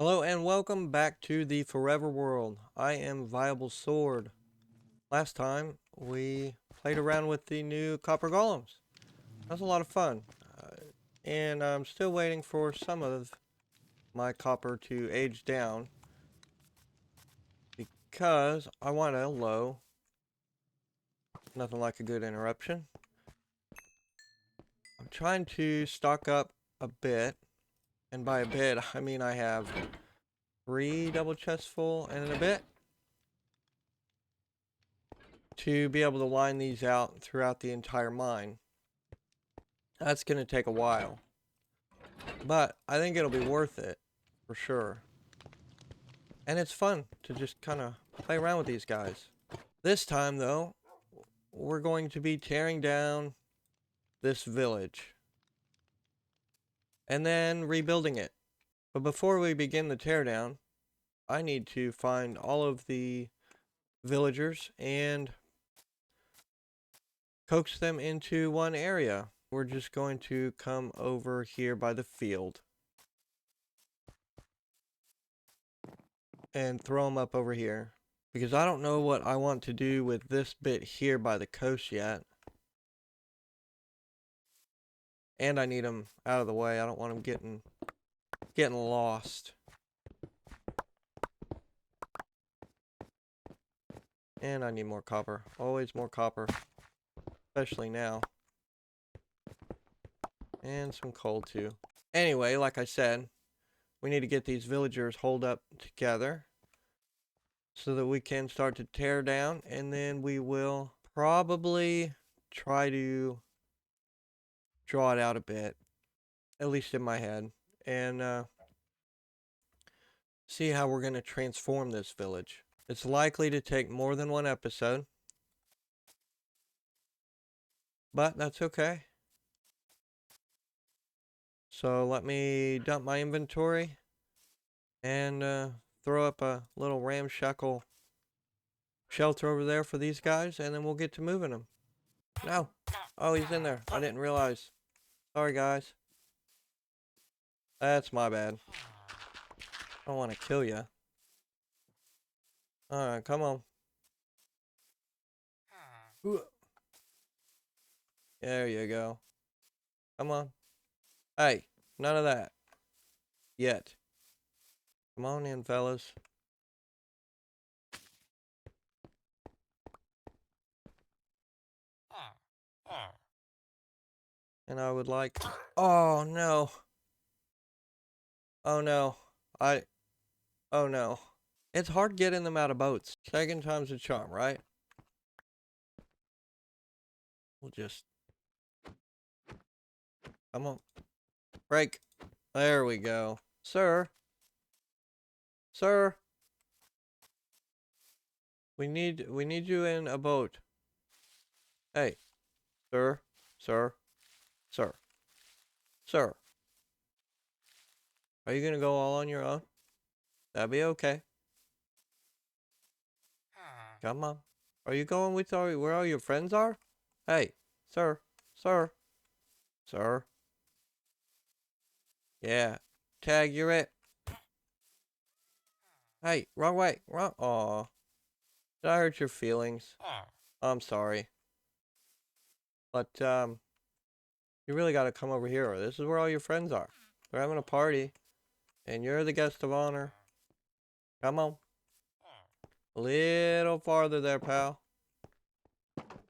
Hello and welcome back to the Forever World. I am Viable Sword. Last time we played around with the new copper golems. That was a lot of fun. And I'm still waiting for some of my copper to age down because I want a low. Nothing like a good interruption. I'm trying to stock up a bit. And by a bit, I mean I have 3 double chests full and a bit to be able to line these out throughout the entire mine. That's going to take a while, but I think it'll be worth it for sure. And it's fun to just kind of play around with these guys. This time, though, we're going to be tearing down this village and then rebuilding it. But before we begin the teardown, I need to find all of the villagers and coax them into one area. We're just going to come over here by the field and throw them up over here. Because I don't know what I want to do with this bit here by the coast yet. And I need them out of the way. I don't want them getting lost. And I need more copper. Always more copper. Especially now. And some coal too. Anyway, like I said, we need to get these villagers holed up together so that we can start to tear down, and then we will probably try to draw it out a bit, at least in my head, and see how we're going to transform this village. It's likely to take more than one episode, but that's okay. So let me dump my inventory and throw up a little ramshackle shelter over there for these guys, and then we'll get to moving them. No. Oh, he's in there. I didn't realize. Sorry, guys. That's my bad. I don't want to kill you. Alright, come on. There you go. Come on. Hey, none of that. Yet. Come on in, fellas. And I would like... Oh, no. Oh, no. Oh, no. It's hard getting them out of boats. Second time's a charm, right? We'll just... Come on. Break. There we go. Sir. Sir. We need you in a boat. Hey. Sir. Sir. Sir. Sir. Are you gonna go all on your own? That'd be okay. Come on. Are you going with where all your friends are? Hey. Sir. Sir. Sir. Yeah. Tag, you're it. Hey, wrong way. Wrong. Aw. Did I hurt your feelings? I'm sorry. But, you really gotta come over here. This is where all your friends are. They're having a party. And you're the guest of honor. Come on. A little farther there, pal.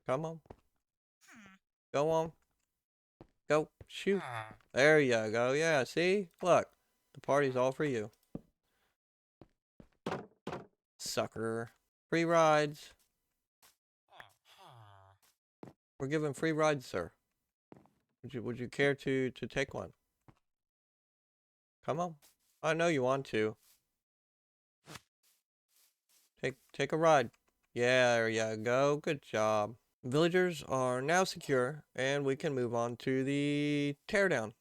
Come on. Go on. Go. Shoot. There you go. Yeah, see? Look. The party's all for you. Sucker. Free rides. We're giving free rides, sir. Would you care to take one? Come on. I know you want to. Take a ride. Yeah, there you go. Good job. Villagers are now secure, and we can move on to the teardown.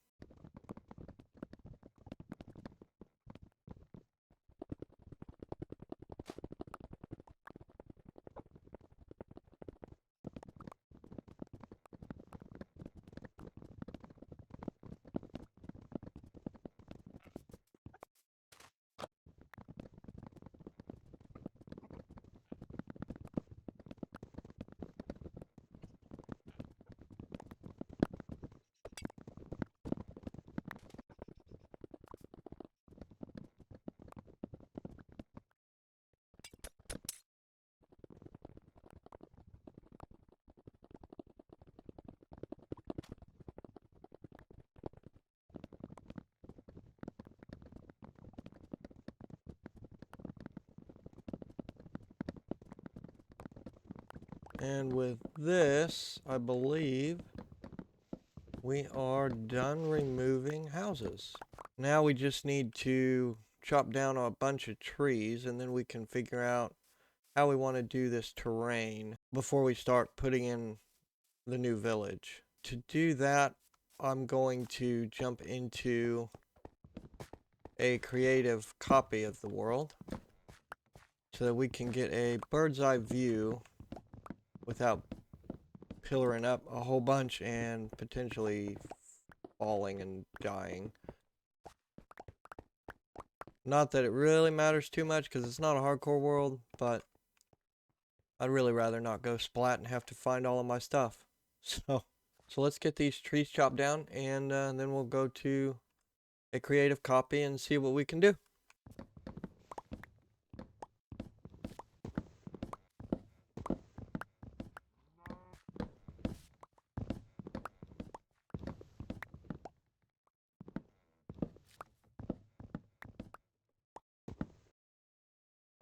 And with this, I believe we are done removing houses. Now we just need to chop down a bunch of trees, and then we can figure out how we want to do this terrain before we start putting in the new village. To do that, I'm going to jump into a creative copy of the world so that we can get a bird's eye view without pillaring up a whole bunch and potentially falling and dying. Not that it really matters too much because it's not a hardcore world, but I'd really rather not go splat and have to find all of my stuff. So let's get these trees chopped down, and then we'll go to a creative copy and see what we can do.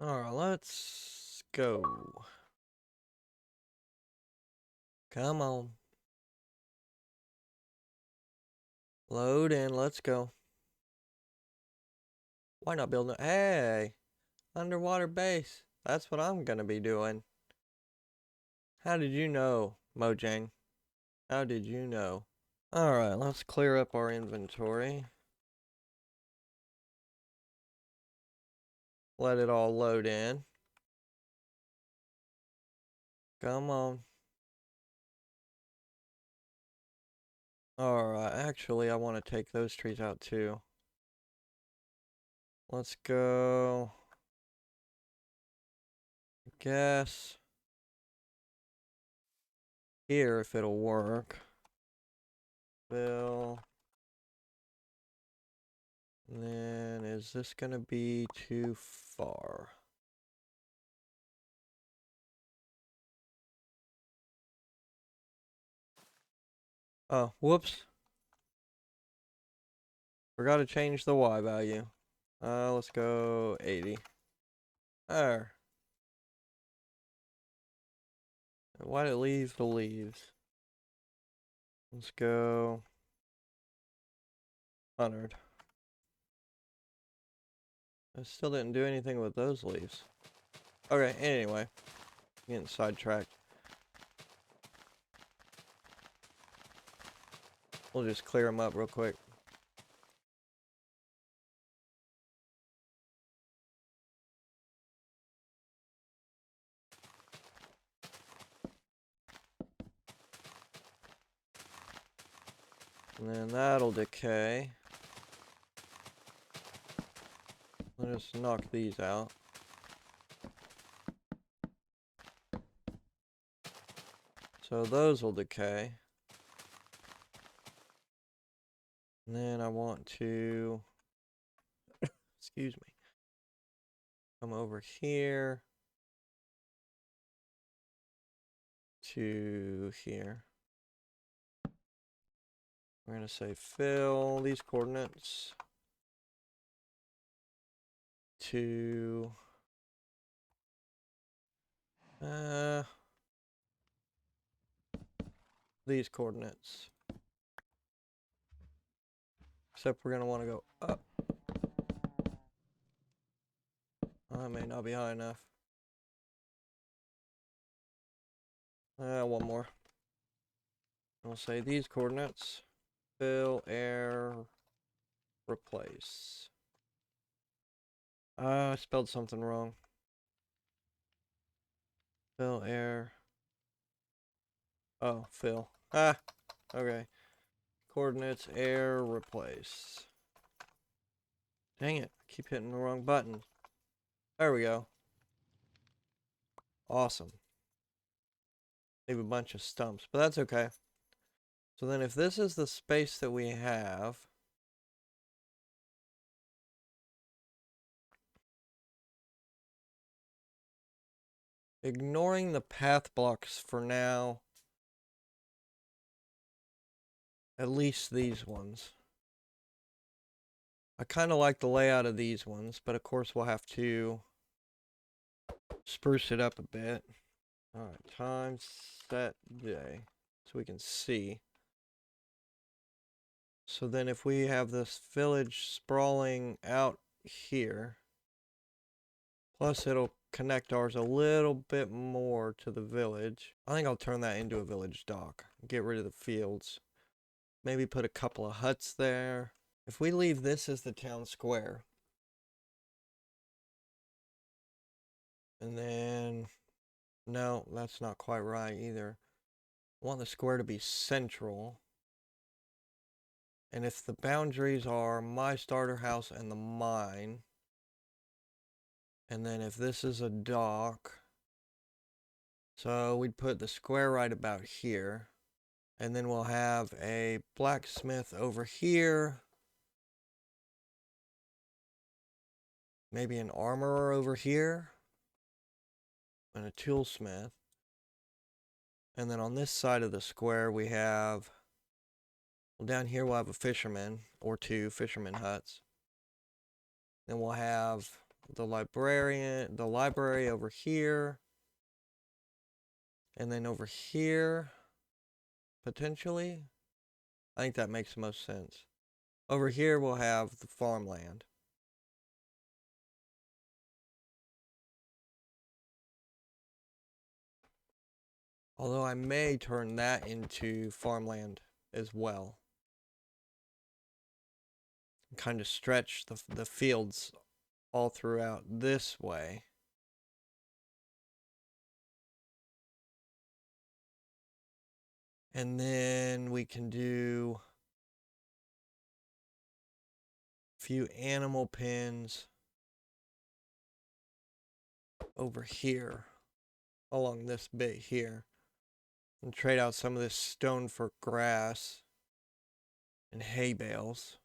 Alright, let's go. Come on. Load in, let's go. Why not build a... Hey! Underwater base. That's what I'm gonna be doing. How did you know, Mojang? How did you know? Alright, let's clear up our inventory. Let it all load in. Come on. Alright, actually I want to take those trees out too. Let's go. I guess here if it'll work. Fill. And then is this gonna be too far? Oh, whoops. Forgot to change the Y value. Let's go 80. There. Why'd it leave the leaves? Let's go 100. I still didn't do anything with those leaves. Okay, anyway. Getting sidetracked. We'll just clear them up real quick. And then that'll decay. Let's knock these out. So those will decay. And then I want to, excuse me, come over here to here. We're going to say fill these coordinates to these coordinates. Except we're going to want to go up. Oh, that may not be high enough. One more. We'll say these coordinates. Fill, air, replace. I spelled something wrong. Fill, air. Oh, fill. Ah, okay. Coordinates, air, replace. Dang it, I keep hitting the wrong button. There we go. Awesome. Leave a bunch of stumps, but that's okay. So then if this is the space that we have, ignoring the path blocks for now, at least these ones. I kind of like the layout of these ones, but of course we'll have to spruce it up a bit. Alright, time, set, day. So we can see. So then if we have this village sprawling out here, plus it'll connect ours a little bit more to the village. I think I'll turn that into a village dock. Get rid of the fields. Maybe put a couple of huts there. If we leave this as the town square, and then, no, that's not quite right either. I want the square to be central. And if the boundaries are my starter house and the mine, and then if this is a dock, so we'd put the square right about here. And then we'll have a blacksmith over here. Maybe an armorer over here. And a toolsmith. And then on this side of the square we have, well, down here we'll have a fisherman or two fisherman huts. Then we'll have the library over here. And then over here, potentially, I think that makes the most sense. Over here we'll have the farmland. Although I may turn that into farmland as well. Kind of stretch the fields all throughout this way. And then we can do a few animal pens over here, along this bit here. And trade out some of this stone for grass and hay bales.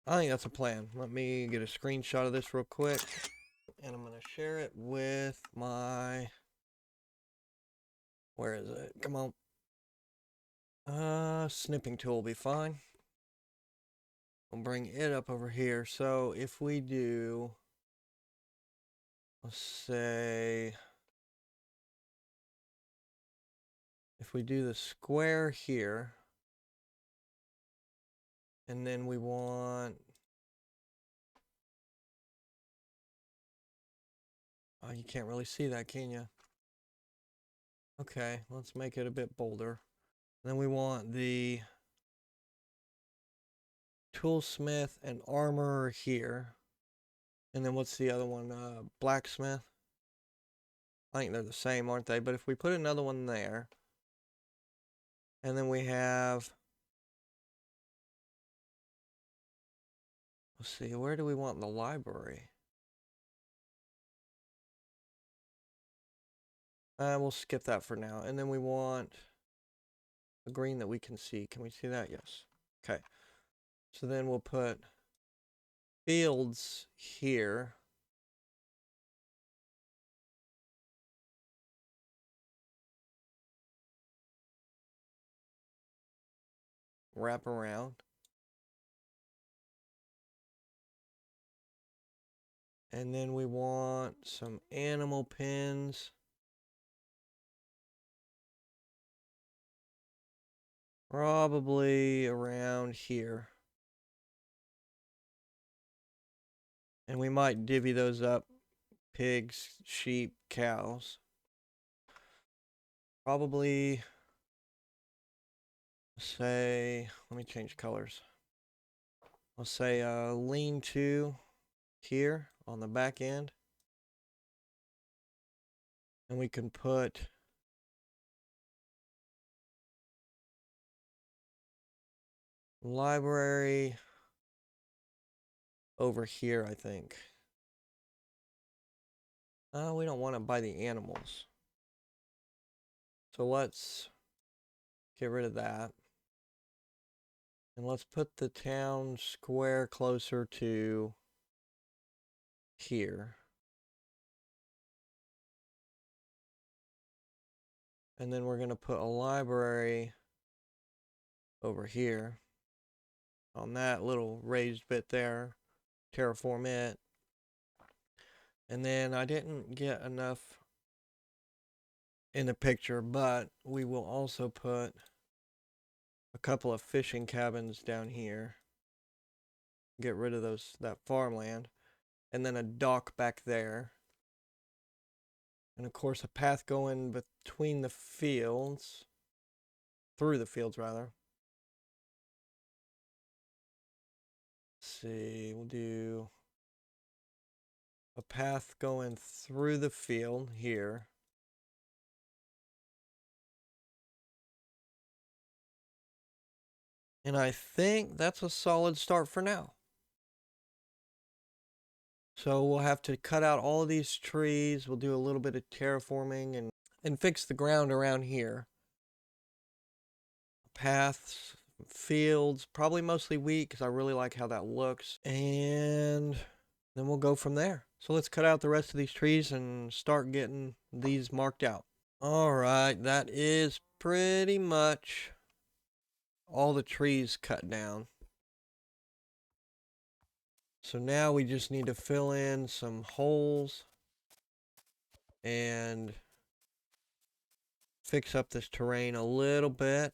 I think that's a plan. Let me get a screenshot of this real quick. And I'm going to share it with my... Where is it? Come on. Snipping tool will be fine. I'll bring it up over here. So if we do... Let's say... If we do the square here, and then we want, oh, you can't really see that, can you? Okay, let's make it a bit bolder. Then we want the toolsmith and armorer here. And then what's the other one? Blacksmith. I think they're the same, aren't they? But if we put another one there, and then we have, let's see, where do we want the library? We'll skip that for now. And then we want a green that we can see. Can we see that? Yes. Okay. So then we'll put fields here. Wrap around. And then we want some animal pens. Probably around here. And we might divvy those up. Pigs, sheep, cows. Probably, say, let me change colors. Let's say lean-to here on the back end. And we can put library over here, I think. We don't want to buy the animals. So let's get rid of that. And let's put the town square closer to here. And then we're going to put a library over here on that little raised bit there. Terraform it. And then I didn't get enough in the picture, but we will also put a couple of fishing cabins down here. Get rid of that farmland. And then a dock back there. And of course a path going between the fields. Through the fields, rather. Let's see, we'll do a path going through the field here. And I think that's a solid start for now. So we'll have to cut out all of these trees. We'll do a little bit of terraforming and fix the ground around here. Paths, fields, probably mostly wheat because I really like how that looks. And then we'll go from there. So let's cut out the rest of these trees and start getting these marked out. All right, that is pretty much all the trees cut down. So now we just need to fill in some holes and fix up this terrain a little bit.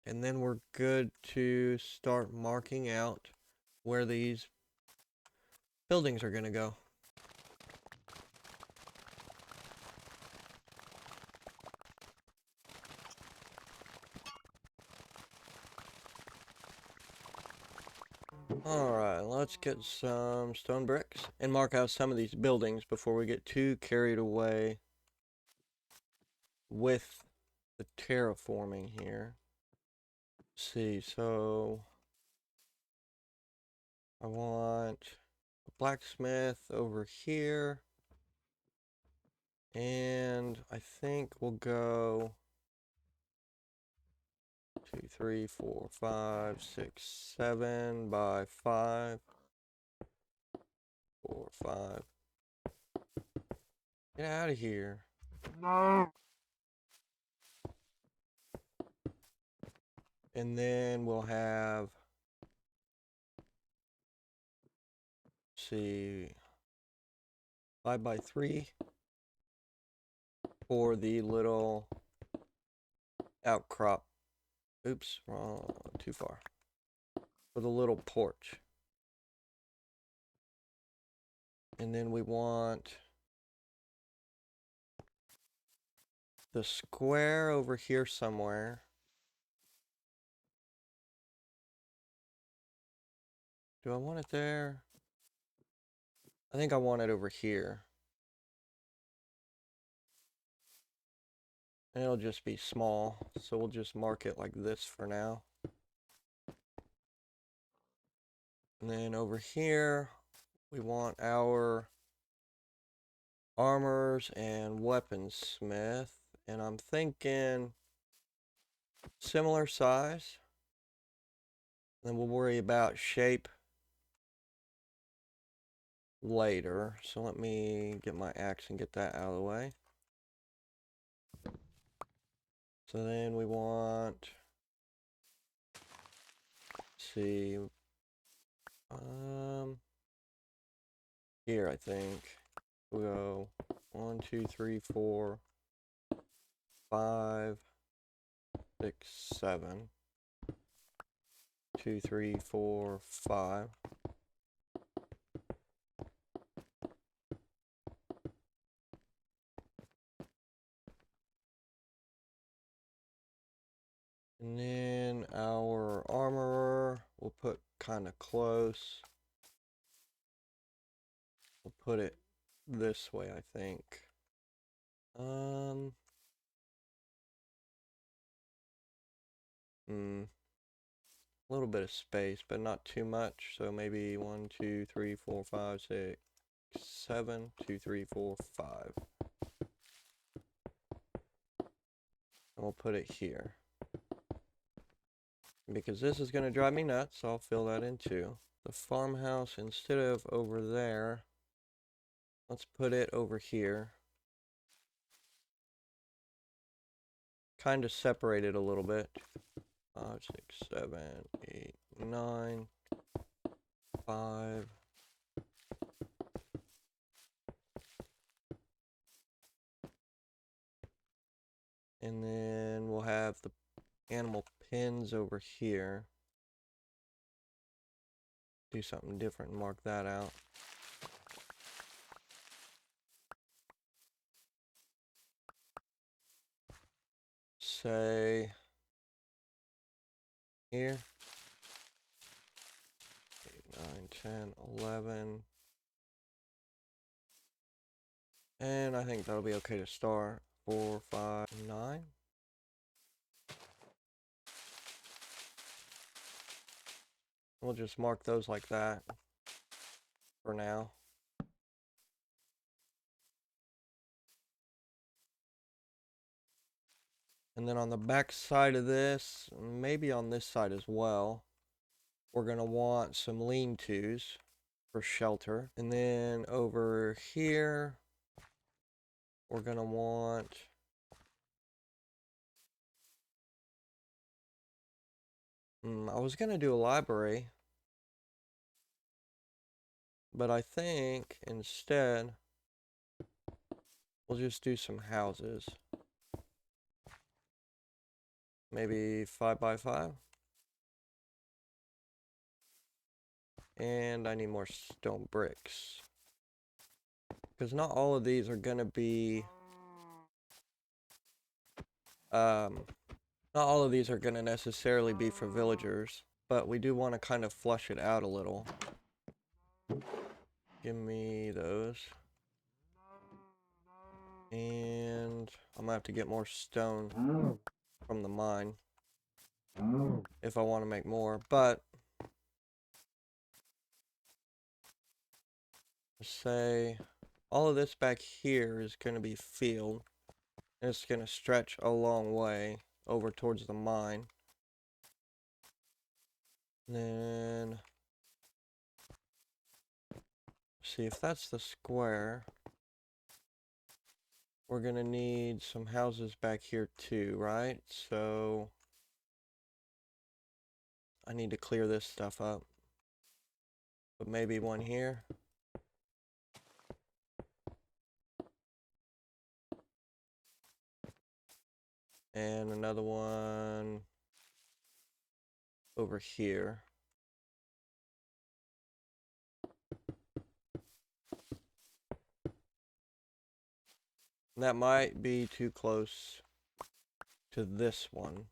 And then we're good to start marking out where these buildings are going to go. Alright, let's get some stone bricks and mark out some of these buildings before we get too carried away with the terraforming here. Let's see, so I want a blacksmith over here. And I think we'll go 2, 3, 4, 5, 6, 7 by 5. 4, 5. Get out of here. No. And then we'll have, let's see, 5 by 3 for the little outcrop. Oops, wrong, too far. For the little porch. And then we want the square over here somewhere. Do I want it there? I think I want it over here. And it'll just be small, so we'll just mark it like this for now. And then over here, we want our armors and weaponsmith. And I'm thinking similar size. Then we'll worry about shape later. So let me get my axe and get that out of the way. So then we want, let's see, here I think we'll go 1, 2, 3, 4, 5, 6, 7. 2, 3, 4, 5. And then our armorer, we'll put kind of close. We'll put it this way, I think. A little bit of space, but not too much. So maybe 1, 2, 3, 4, 5, 6, 7. 2, 3, 4, 5. And we'll put it here. Because this is going to drive me nuts, so I'll fill that in too. The farmhouse, instead of over there, let's put it over here. Kind of separate it a little bit. 5, 6, 7, 8, 9, 5, And then we'll have the animal pens over here. Do something different and mark that out. Say here. 8, 9, 10, 11. And I think that'll be okay to start. 4, 5, 9. We'll just mark those like that for now. And then on the back side of this, maybe on this side as well, we're going to want some lean-tos for shelter. And then over here, we're going to want I was going to do a library, but I think instead we'll just do some houses. Maybe 5 by 5. And I need more stone bricks, because not all of these are going to be not all of these are going to necessarily be for villagers, but we do want to kind of flush it out a little. Give me those. And I'm gonna have to get more stone from the mine if I want to make more, but say all of this back here is going to be field, and it's going to stretch a long way over towards the mine. And then see if that's the square. We're going to need some houses back here too, right? So I need to clear this stuff up. But maybe one here. And another one over here. That might be too close to this one.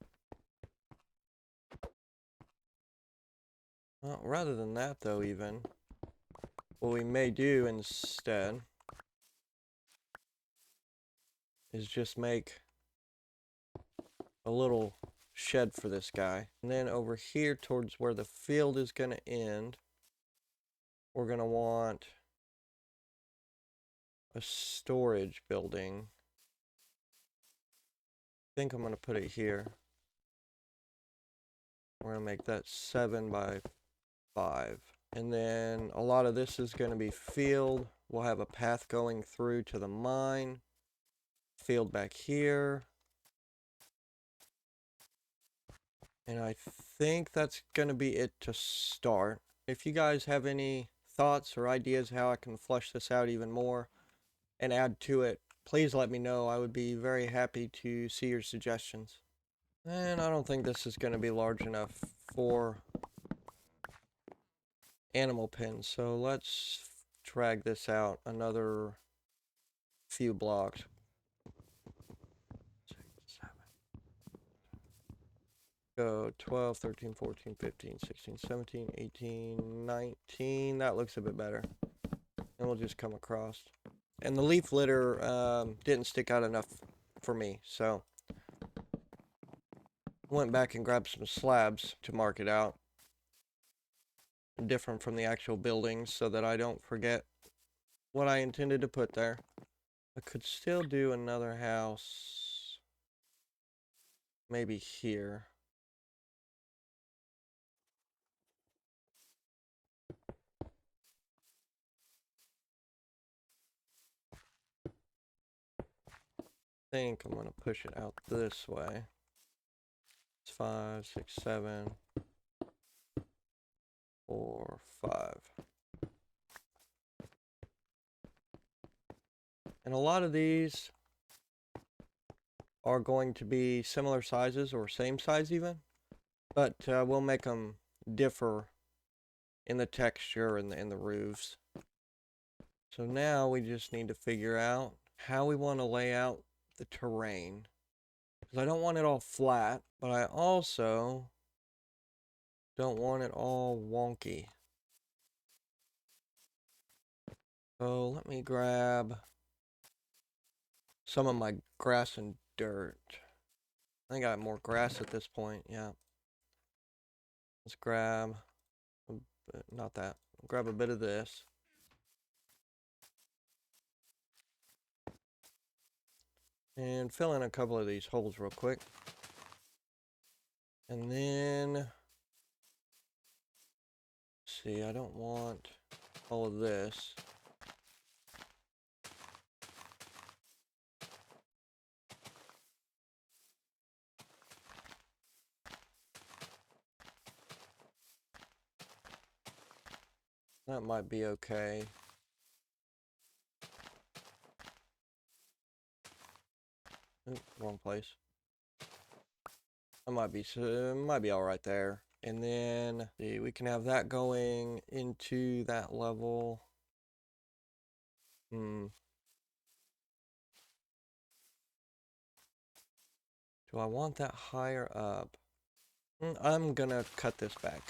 Well, rather than that though, even, what we may do instead is just make a little shed for this guy. And then over here towards where the field is going to end, we're going to want a storage building. I think I'm going to put it here. We're going to make that 7 by 5. And then a lot of this is going to be field. We'll have a path going through to the mine. Field back here. And I think that's going to be it to start. If you guys have any thoughts or ideas how I can flesh this out even more and add to it, please let me know. I would be very happy to see your suggestions. And I don't think this is going to be large enough for animal pens, so let's drag this out another few blocks. 6, 7. Go 12, 13, 14, 15, 16, 17, 18, 19. That looks a bit better. And we'll just come across. And the leaf litter didn't stick out enough for me, so went back and grabbed some slabs to mark it out, different from the actual buildings, so that I don't forget what I intended to put there. I could still do another house maybe here. I think I'm gonna push it out this way. It's 5, 6, 7, 4, 5. And a lot of these are going to be similar sizes or same size even, but we'll make them differ in the texture and in the roofs. So now we just need to figure out how we want to lay out the terrain. Because I don't want it all flat, but I also don't want it all wonky. So let me grab some of my grass and dirt. I think I have more grass at this point, yeah. Let's grab, not that, grab a bit of this. And fill in a couple of these holes real quick. And then, let's see, I don't want all of this. That might be okay. Ooh, wrong place. That might be all right there. And then see, we can have that going into that level. Do I want that higher up? I'm gonna cut this back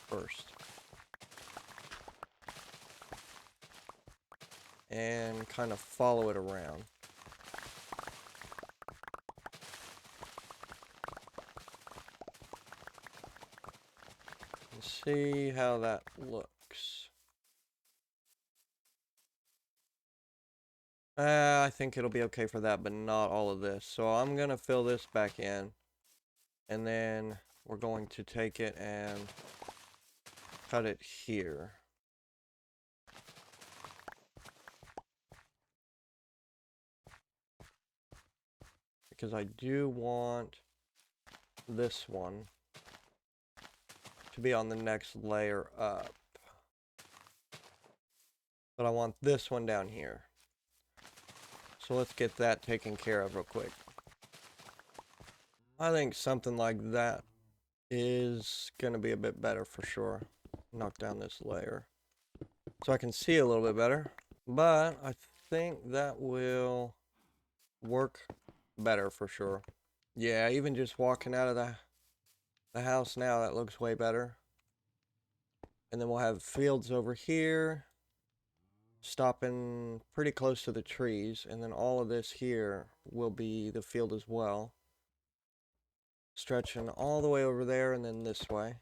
first. And kind of follow it around. And see how that looks. I think it'll be okay for that, but not all of this. So I'm gonna fill this back in. And then we're going to take it and cut it here. Because I do want this one to be on the next layer up. But I want this one down here. So let's get that taken care of real quick. I think something like that is going to be a bit better for sure. Knock down this layer so I can see a little bit better. But I think that will work better for sure. Yeah, even just walking out of the house now, that looks way better. And then we'll have fields over here, stopping pretty close to the trees. And then all of this here will be the field as well. Stretching all the way over there and then this way.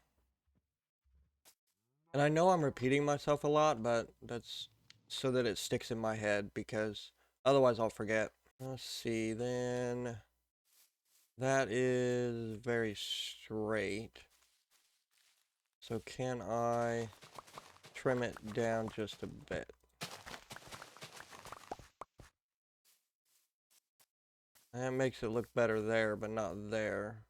And I know I'm repeating myself a lot, but that's so that it sticks in my head because otherwise I'll forget. Let's see, then that is very straight. So can I trim it down just a bit? That makes it look better there, but not there.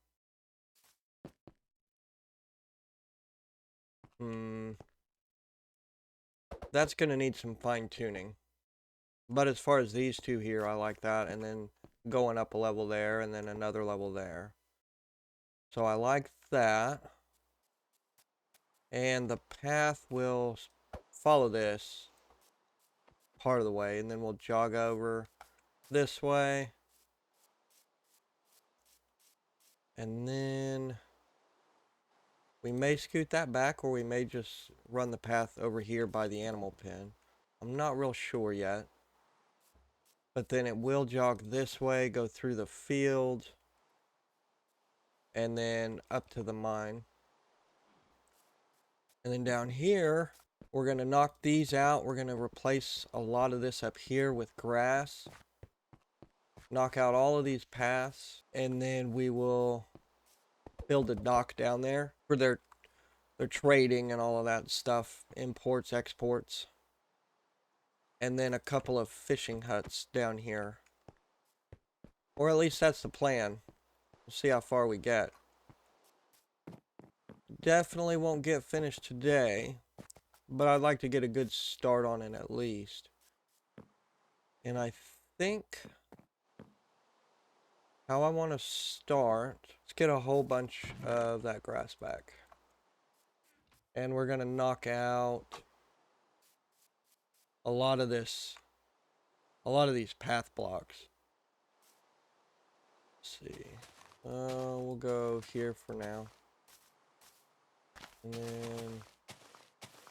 That's gonna need some fine tuning. But as far as these two here, I like that. And then going up a level there and then another level there. So I like that. And the path will follow this part of the way. And then we'll jog over this way. And then we may scoot that back or we may just run the path over here by the animal pen. I'm not real sure yet. But then it will jog this way, go through the field, and then up to the mine. And then down here, we're going to knock these out. We're going to replace a lot of this up here with grass. Knock out all of these paths. And then we will build a dock down there for their trading and all of that stuff. Imports, exports. And then a couple of fishing huts down here. Or at least that's the plan. We'll see how far we get. Definitely won't get finished today. But I'd like to get a good start on it at least. And I think how I want to start, let's get a whole bunch of that grass back. And we're going to knock out a lot of these path blocks. Let's see. We'll go here for now. And then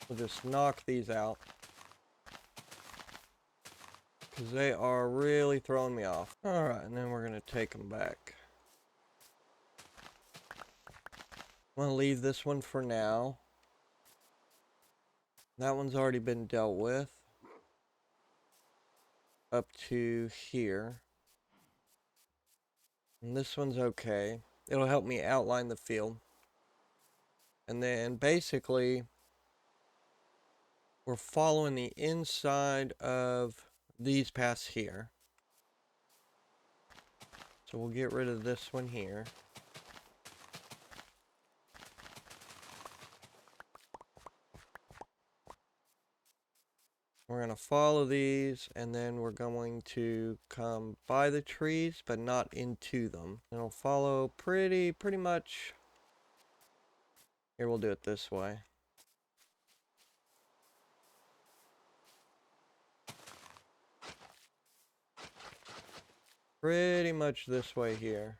we'll just knock these out, because they are really throwing me off. Alright, and then we're going to take them back. I'm going to leave this one for now. That one's already been dealt with. Up to here. And this one's okay. It'll help me outline the field. And then basically, we're following the inside of these paths here. So we'll get rid of this one here. We're going to follow these, and then we're going to come by the trees, but not into them. And it'll follow pretty much. Here, we'll do it this way. Pretty much this way here.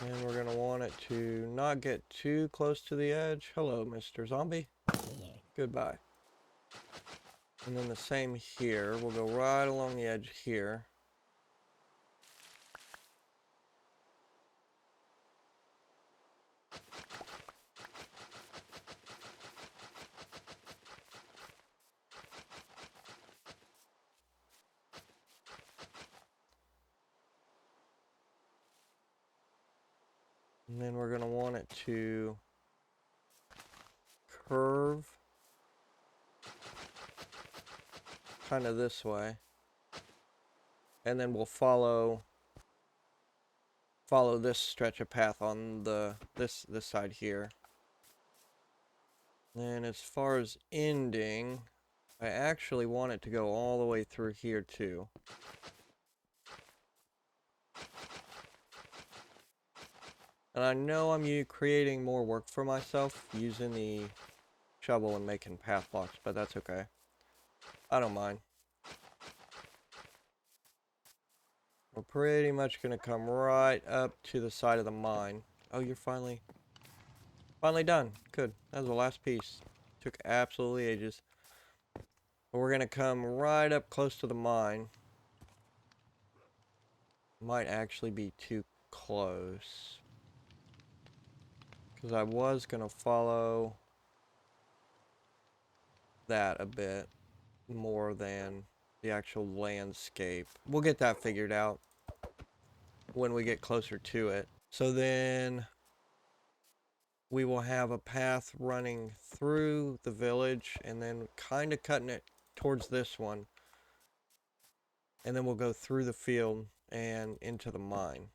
And we're going to want it to not get too close to the edge. Hello, Mr. Zombie. Goodbye. And then the same here. We'll go right along the edge here. And then we're going to want it to curve kind of this way. And then we'll follow this stretch of path on this side here. And as far as ending, I actually want it to go all the way through here too. And I know I'm creating more work for myself using the shovel and making path blocks, but that's okay. I don't mind. We're pretty much going to come right up to the side of the mine. Oh, you're finally done. Good. That was the last piece. Took absolutely ages. But we're going to come right up close to the mine. Might actually be too close, because I was going to follow that a bit more than the actual landscape. We'll get that figured out when we get closer to it. So then we will have a path running through the village and then kind of cutting it towards this one. And then we'll go through the field and into the mine.